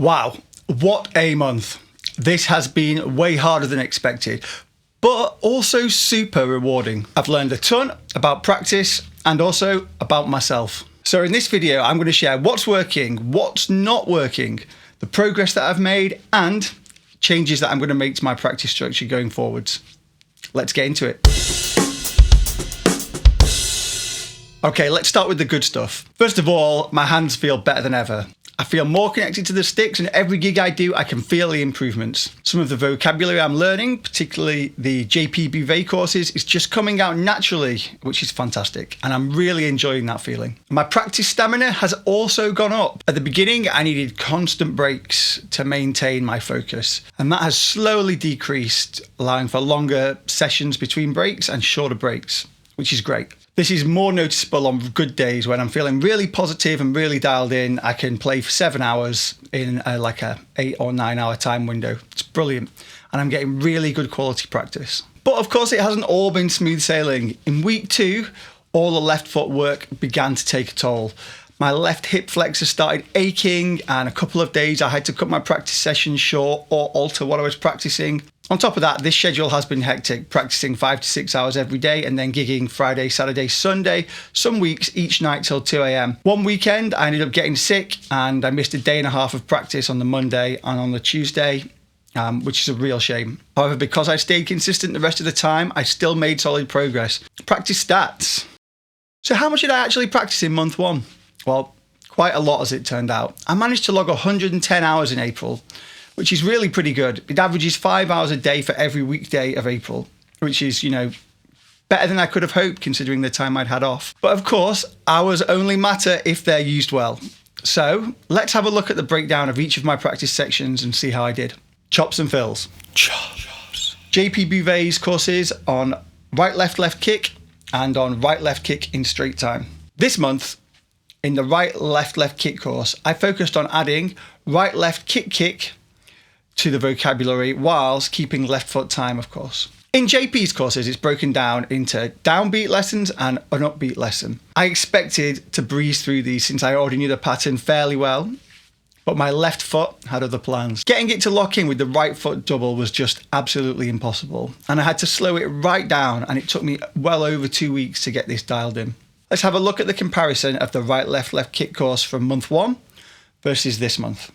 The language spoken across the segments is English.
Wow, what a month. This has been way harder than expected, but also super rewarding. I've learned a ton about practice and also about myself. So in this video, I'm going to share what's working, what's not working, the progress that I've made, and changes that I'm going to make to my practice structure going forwards. Let's get into it. Okay, let's start with the good stuff. First of all, my hands feel better than ever. I feel more connected to the sticks, and every gig I do, I can feel the improvements. Some of the vocabulary I'm learning, particularly the Bouvet courses, is just coming out naturally, which is fantastic. And I'm really enjoying that feeling. My practice stamina has also gone up. At the beginning, I needed constant breaks to maintain my focus. And that has slowly decreased, allowing for longer sessions between breaks and shorter breaks, which is great. This is more noticeable on good days when I'm feeling really positive and really dialed in. I can play for 7 hours in like a 8 or 9 hour time window. It's brilliant. And I'm getting really good quality practice. But of course, it hasn't all been smooth sailing. In week 2, all the left foot work began to take a toll. My left hip flexor started aching, and a couple of days I had to cut my practice sessions short or alter what I was practicing. On top of that, this schedule has been hectic, practicing 5 to 6 hours every day and then gigging Friday, Saturday, Sunday, some weeks each night till 2 a.m. One weekend, I ended up getting sick and I missed a day and a half of practice on the Monday and on the Tuesday, which is a real shame. However, because I stayed consistent the rest of the time, I still made solid progress. Practice stats. So how much did I actually practice in month 1? Well, quite a lot as it turned out. I managed to log 110 hours in April, which is really pretty good. It averages 5 hours a day for every weekday of April, which is, better than I could have hoped considering the time I'd had off. But of course, hours only matter if they're used well. So let's have a look at the breakdown of each of my practice sections and see how I did. Chops and fills. Chops. JP Bouvet's courses on right, left kick and on right, left kick in straight time. This month, in the right, left kick course, I focused on adding right, left kick to the vocabulary whilst keeping left foot time, of course. In JP's courses, it's broken down into downbeat lessons and an upbeat lesson. I expected to breeze through these since I already knew the pattern fairly well, but my left foot had other plans. Getting it to lock in with the right foot double was just absolutely impossible, and I had to slow it right down, and it took me well over 2 weeks to get this dialed in. Let's have a look at the comparison of the right, left kick course from month 1 versus this month.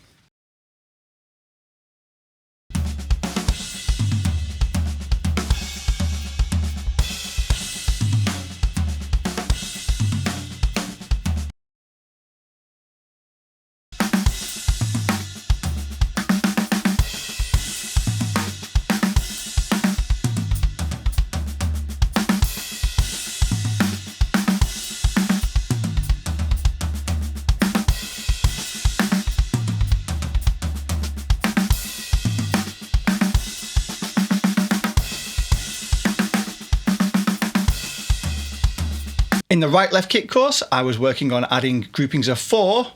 In the right, left kick course, I was working on adding groupings of 4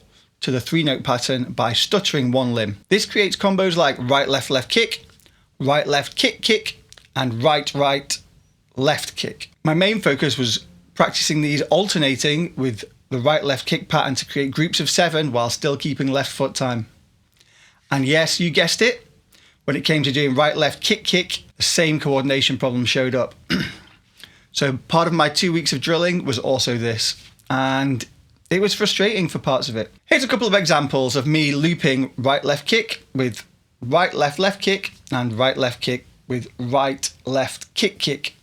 to the 3-note pattern by stuttering one limb. This creates combos like right, left kick, kick, and right, left kick. My main focus was practicing these alternating with the right, left kick pattern to create groups of 7 while still keeping left foot time. And yes, you guessed it, when it came to doing right, left kick, the same coordination problem showed up. So part of my 2 weeks of drilling was also this, and it was frustrating for parts of it. Here's a couple of examples of me looping right, left kick with right, left kick, and right, left kick with right, left kick.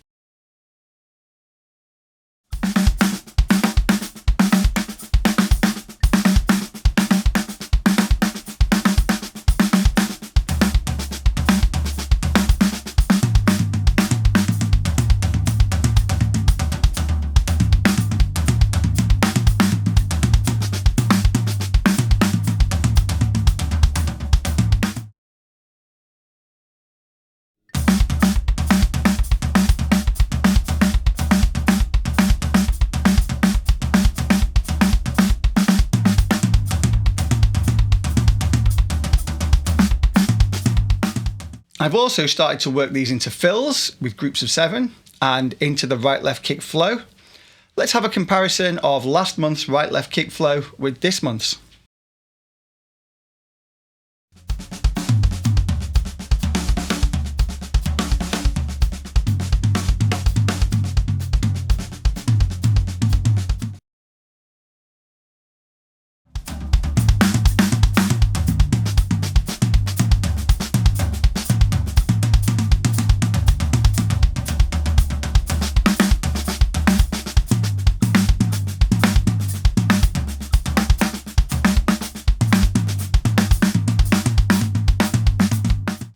I've also started to work these into fills with groups of 7 and into the right, left kick flow. Let's have a comparison of last month's right, left kick flow with this month's.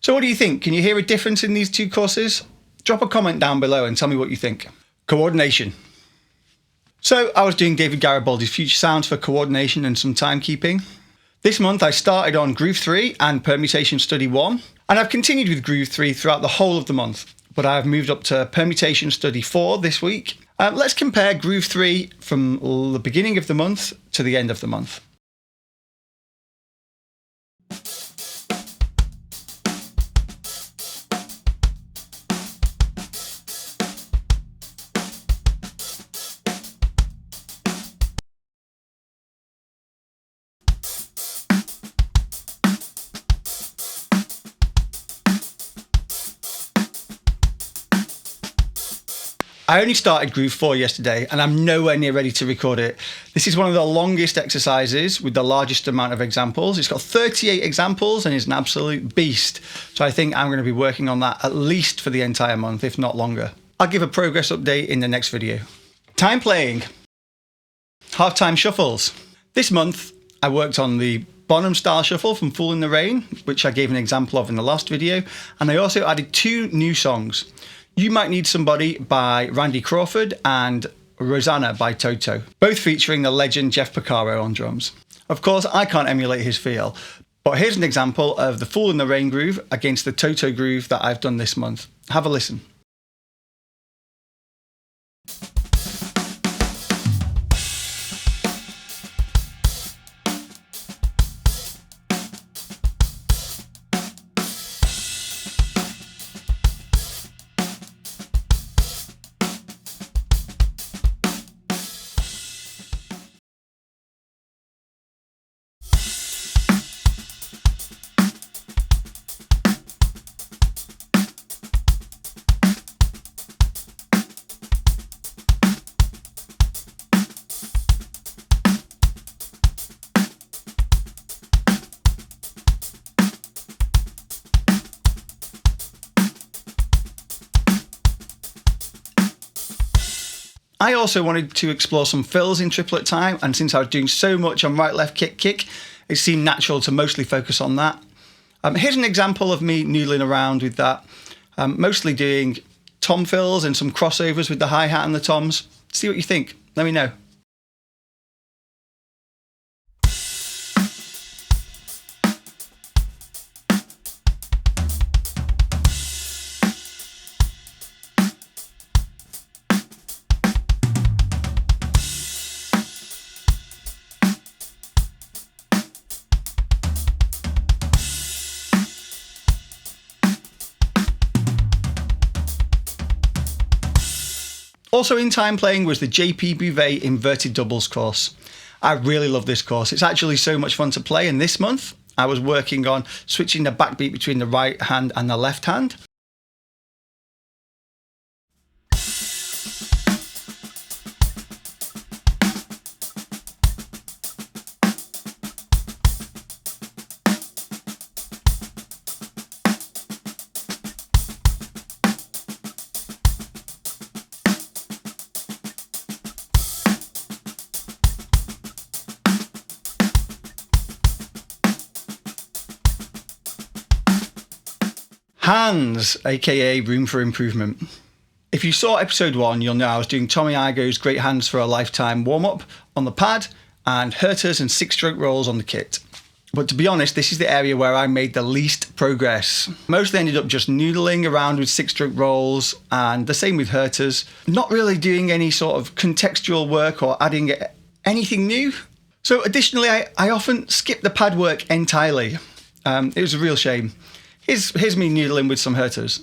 So what do you think? Can you hear a difference in these two courses? Drop a comment down below and tell me what you think. Coordination. So I was doing David Garibaldi's Future Sounds for coordination and some timekeeping. This month I started on Groove 3 and Permutation Study 1, and I've continued with Groove 3 throughout the whole of the month, but I've moved up to Permutation Study 4 this week. Let's compare Groove 3 from the beginning of the month to the end of the month. I only started Groove 4 yesterday and I'm nowhere near ready to record it. This is one of the longest exercises with the largest amount of examples. It's got 38 examples and is an absolute beast. So I think I'm going to be working on that at least for the entire month, if not longer. I'll give a progress update in the next video. Time playing. Halftime shuffles. This month I worked on the Bonham style shuffle from Fool in the Rain, which I gave an example of in the last video. And I also added 2 new songs. You Might Need Somebody by Randy Crawford and Rosanna by Toto, both featuring the legend Jeff Porcaro on drums. Of course, I can't emulate his feel, but here's an example of the Fool in the Rain groove against the Toto groove that I've done this month. Have a listen. I also wanted to explore some fills in triplet time, and since I was doing so much on right, left, kick, kick, it seemed natural to mostly focus on that. Here's an example of me noodling around with that, mostly doing tom fills and some crossovers with the hi-hat and the toms. See what you think, let me know. Also in time playing was the JP Bouvet Inverted Doubles course. I really love this course. It's actually so much fun to play, and this month I was working on switching the backbeat between the right hand and the left hand. Hands, aka room for improvement. If you saw episode 1, you'll know I was doing Tommy Igoe's Great Hands for a Lifetime warm-up on the pad and Herters and 6-stroke rolls on the kit. But to be honest, this is the area where I made the least progress. Mostly ended up just noodling around with 6-stroke rolls, and the same with Herters. Not really doing any sort of contextual work or adding anything new. So additionally, I often skip the pad work entirely. It was a real shame. Here's me noodling with some Herters.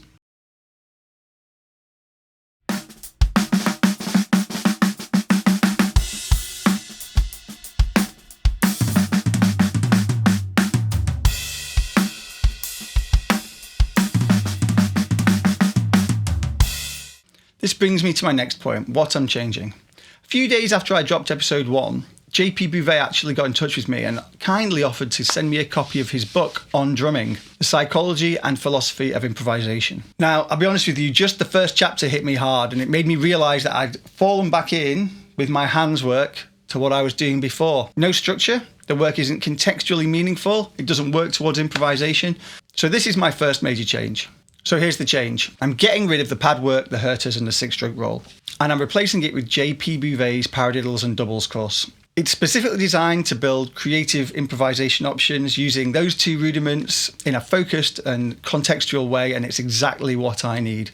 This brings me to my next point, what I'm changing. A few days after I dropped episode 1, JP Bouvet actually got in touch with me and kindly offered to send me a copy of his book on drumming, The Psychology and Philosophy of Improvisation. Now, I'll be honest with you, just the first chapter hit me hard, and it made me realise that I'd fallen back in with my hands work to what I was doing before. No structure, the work isn't contextually meaningful, it doesn't work towards improvisation. So this is my first major change. So here's the change. I'm getting rid of the pad work, the hurters and the 6-stroke roll. And I'm replacing it with JP Bouvet's paradiddles and doubles course. It's specifically designed to build creative improvisation options using those two rudiments in a focused and contextual way, and it's exactly what I need.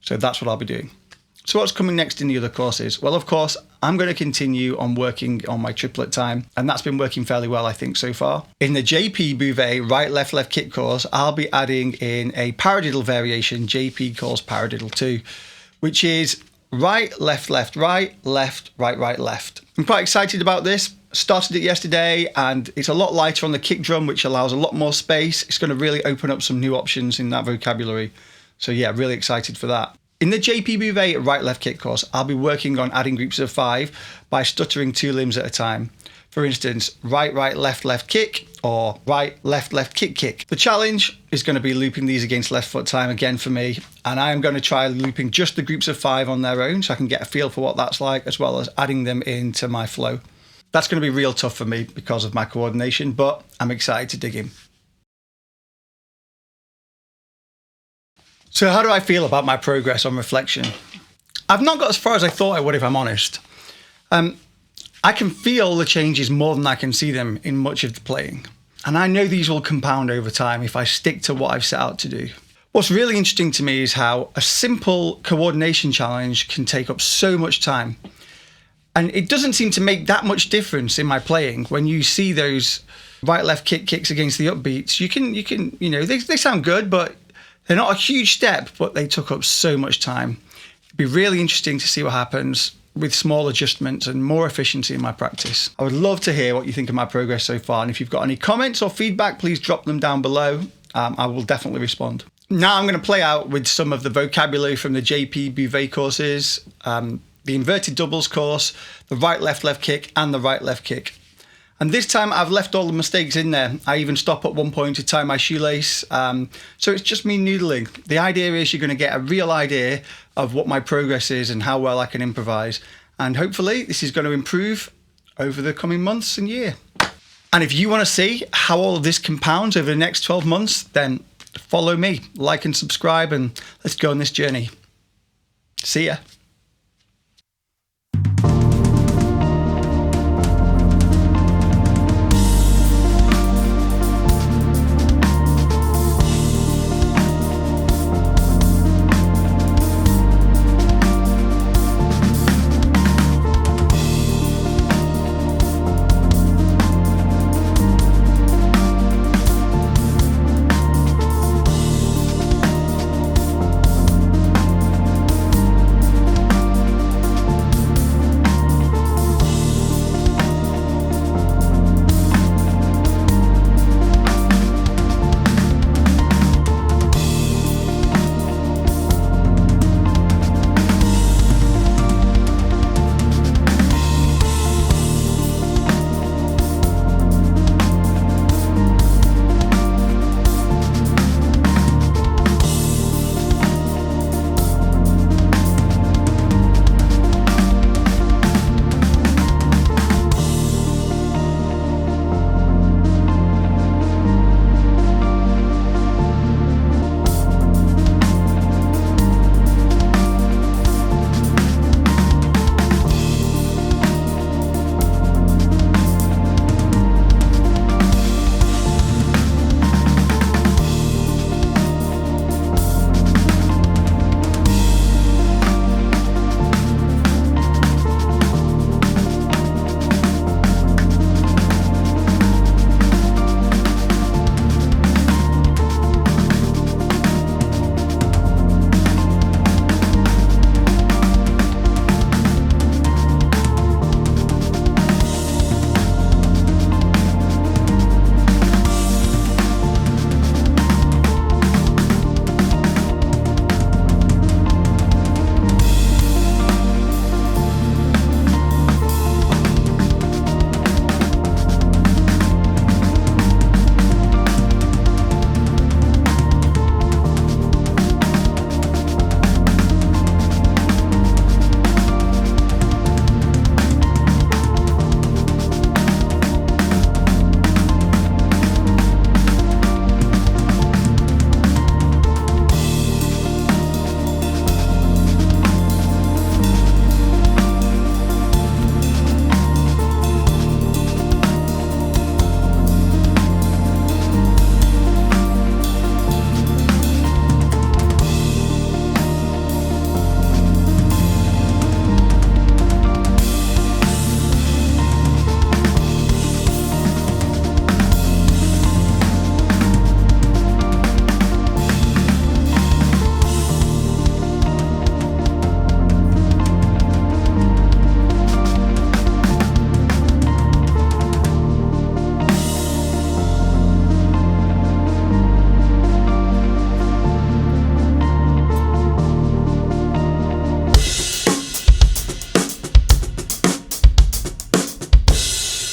So that's what I'll be doing. So what's coming next in the other courses? Well, of course, I'm going to continue on working on my triplet time, and that's been working fairly well, I think, so far. In the JP Bouvet right, left kick course, I'll be adding in a paradiddle variation JP calls paradiddle 2, which is right, left, right, left, right, left. I'm quite excited about this. Started it yesterday and it's a lot lighter on the kick drum, which allows a lot more space. It's going to really open up some new options in that vocabulary. So yeah, really excited for that. In the JP Bouvet right, left kick course, I'll be working on adding groups of 5 by stuttering 2 limbs at a time. For instance, right, left kick, or right, left, kick. The challenge is going to be looping these against left foot time again for me, and I am going to try looping just the groups of 5 on their own so I can get a feel for what that's like, as well as adding them into my flow. That's going to be real tough for me because of my coordination, but I'm excited to dig in. So how do I feel about my progress on reflection? I've not got as far as I thought I would, if I'm honest. I can feel the changes more than I can see them in much of the playing. And I know these will compound over time if I stick to what I've set out to do. What's really interesting to me is how a simple coordination challenge can take up so much time. And it doesn't seem to make that much difference in my playing. When you see those right, left kicks against the upbeats, you can, they sound good, but they're not a huge step, but they took up so much time. It'd be really interesting to see what happens with small adjustments and more efficiency in my practice. I would love to hear what you think of my progress so far, and if you've got any comments or feedback, please drop them down below. I will definitely respond. Now I'm going to play out with some of the vocabulary from the JP Bouvet courses, the inverted doubles course, the right, left kick, and the right, left kick. And this time I've left all the mistakes in there. I even stop at one point to tie my shoelace. So it's just me noodling. The idea is you're going to get a real idea of what my progress is and how well I can improvise. And hopefully this is going to improve over the coming months and year. And if you want to see how all of this compounds over the next 12 months, then follow me, like and subscribe, and let's go on this journey. See ya.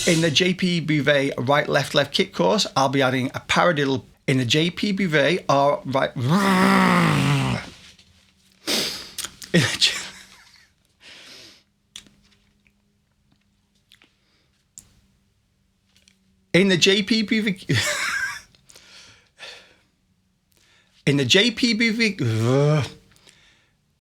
In the JP Bouvet right, left kick course, I'll be adding a paradiddle. In the JP Bouvet right... In the JP Bouvet... In the JP Bouvet...